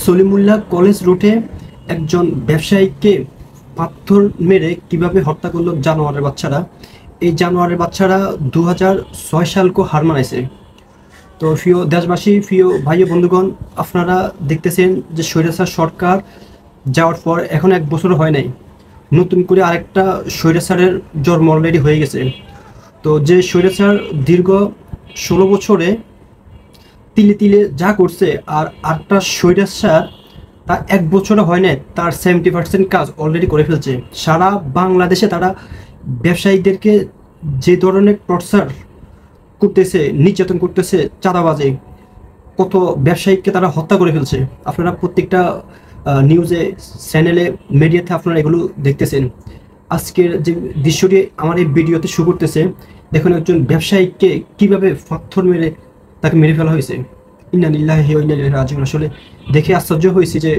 Salimullah college রুটে একজন ব্যবসায়ীকে পাথর মেরে কিভাবে হত্যা করলো জানোয়ারের বাচ্চারা। এই জানোয়ারের বাচ্চারা 2006 সালকে হার মানাইছে। তো প্রিয় দেশবাসী, প্রিয় ভাই বন্ধুগণ, আপনারা দেখতেছেন যে স্বৈরাচার সরকার যাওয়ার পর এখন 1 বছর হয় নাই, নতুন করে আরেকটা স্বৈরাচারের জন্ম অলরেডি হয়ে গেছে। তো যে স্বৈরাচার দীর্ঘ 16 বছরে তিলে তিলে যা করছে, আর আরেকটা স্বৈরাচার তা 1 বছরও হয় নাই, তার 70% কাজ অলরেডি করে ফেলছে। সারা বাংলাদেশে তারা ব্যবসায়ীদেরকে যে ধরনের টর্চার করতেছে, নির্যাতন করতেছে, চাঁদাবাজি, কত ব্যবসায়ীকে তারা হত্যা করে ফেলছে। আপনারা প্রত্যেকটা নিউজে, চ্যানেলে, মিডিয়াতে আপনারা এগুলো দেখতেছেন। আজকের যে দৃশ্যটি আমার এই ভিডিওতে শো করতেছে, দেখুন একজন ব্যবসায়ীকে কিভাবে পাথর মেরে তাকে মেরে ফেলা হয়েছে। ইন্না লিল্লাহি ওয়া ইন্না ইলাইহি রাজিউন। আসলে দেখে আশ্চর্য হয়েছে যে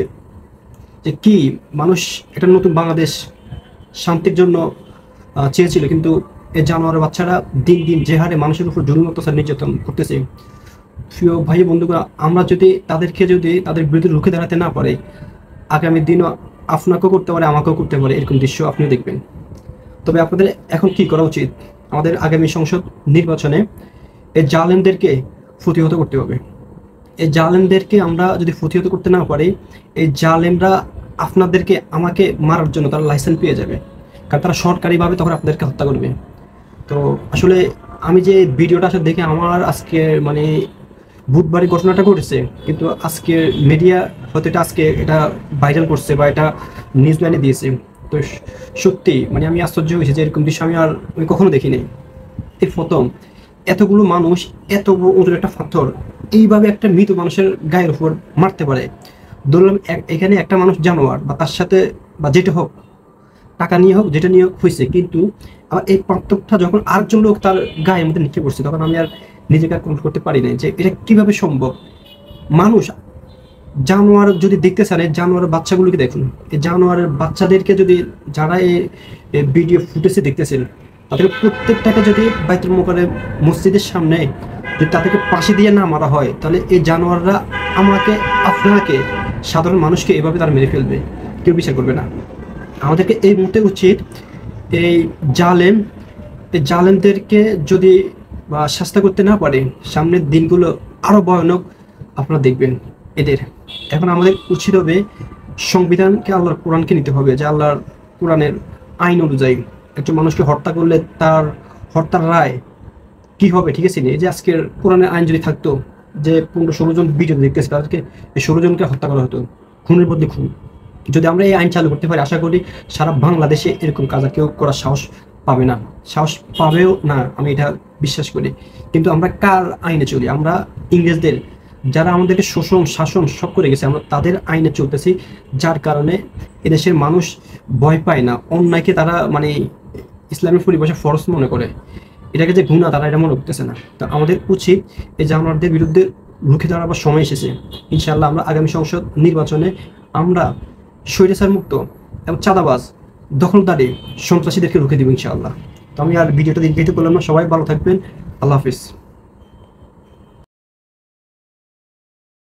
কি মানুষ একটা নতুন বাংলাদেশ শান্তির জন্য চেয়েছিল, কিন্তু এই জানোয়ারের বাচ্চারা দিন দিন যে হারে মানুষের উপর জুলুম অত্যাচার নির্যাতন করতেছে। প্রিয় ভাই বন্ধুরা, আমরা যদি তাদের বিরুদ্ধে রুখে দাঁড়াতে না পারে, আগামী দিনও আপনাকেও করতে পারে, আমাকেও করতে পারে, এরকম দৃশ্য আপনিও দেখবেন। তবে আপনাদের এখন কি করা উচিত? আমাদের আগামী সংসদ নির্বাচনে এই জালেমদেরকে প্রতিহত করতে হবে। এই জালেমদেরকে আমরা যদি প্রতিহত করতে না পারি, এই জালেমরা আপনাদেরকে, আমাকে মারার জন্য তারা লাইসেন্স পেয়ে যাবে, কারণ তারা সরকারিভাবে তখন আপনাদেরকে হত্যা করবে। তো আসলে আমি যে ভিডিওটা আসলে দেখে আমার আজকে মানে বুধবারে ঘটনাটা ঘটেছে, কিন্তু আজকে মিডিয়া হয়তো আজকে এটা ভাইরাল করছে বা এটা নিউজ লাইনে দিয়েছে। তো সত্যি মানে আমি আশ্চর্য হয়েছি যে এরকম দৃশ্য আমি কখনো দেখিনি। এই প্রথম এতগুলো মানুষ, এত ওজন একটা পাথর এইভাবে একটা মৃত মানুষের গায়ের উপর মারতে পারে। ধরলাম এখানে একটা মানুষ জানোয়ার, বা তার সাথে বা যেটা হোক, টাকা নিয়ে হোক, যেটা নিয়ে হোক হয়েছে, কিন্তু আবার এই পার্থক্যটা যখন আরেকজন লোক তার গায়ের মধ্যে নিচে পড়ছে, তখন আমি আর নিজেকে কন্ট্রোল করতে পারি না যে এটা কিভাবে সম্ভব। মানুষ জানোয়ার যদি দেখতে চান, এই জানোয়ারের বাচ্চাগুলোকে দেখুন। এই জানোয়ারের বাচ্চাদেরকে যদি, যারা এই ভিডিও ফুটেজে দেখতেছেন, তাদের প্রত্যেকটাকে যদি বাইতুল মুকাররম মসজিদের সামনে যদি তাদেরকে পাশে দিয়ে না মারা হয়, তাহলে এই জানোয়াররা আমাকে, আপনাকে, সাধারণ মানুষকে এভাবে তারা মেরে ফেলবে, কেউ বিচার করবে না। আমাদেরকে এই মুহূর্তে উচিত এই জালেমদেরকে যদি বা শাস্তি করতে না পারে, সামনের দিনগুলো আরো ভয়ানক আপনারা দেখবেন এদের। এখন আমাদের উচিত হবে সংবিধানকে, আল্লাহর কোরআনকে নিতে হবে, যে আল্লাহর কোরআনের আইন অনুযায়ী একজন মানুষকে হত্যা করলে তার হত্যার রায় কি হবে, ঠিক আছে? এই যে আজকের কোরআনের আইন যদি থাকতো যে 15-16 জন ভিডিও দেখতেছে, তাদেরকে এই 16 জনকে হত্যা করা হতো, খুনের বদলে খুন। যদি আমরা এই আইন চালু করতে পারি, আশা করি সারা বাংলাদেশে এরকম কাজ আর কেউ করার সাহস পাবে না, সাহস পাবেও না, আমি এটা বিশ্বাস করি। কিন্তু আমরা কার আইনে চলি? আমরা ইংরেজদের, যারা আমাদেরকে শোষণ শাসন সব করে গেছে, আমরা তাদের আইনে চলতেছি, যার কারণে এদেশের মানুষ ভয় পায় না। অন্যায়কে তারা মানে ইসলামের পরিভাষায় ফরজ মনে করে, এটাকে যে গুনাহ তারা এটা মনে করতেছে না। তো আমাদের উচিত এই জানোয়ারদের বিরুদ্ধে রুখে দাঁড়াবার সময় এসেছে। ইনশাআল্লাহ আমরা আগামী সংসদ নির্বাচনে আমরা স্বৈরাচার মুক্ত এবং চাঁদাবাজ, দখলদারি, সন্ত্রাসীদেরকে রুখে দিব ইনশাআল্লাহ। তো আমি আর ভিডিওটা দীর্ঘায়িত করলাম না, সবাই ভালো থাকবেন, আল্লাহ হাফিজ।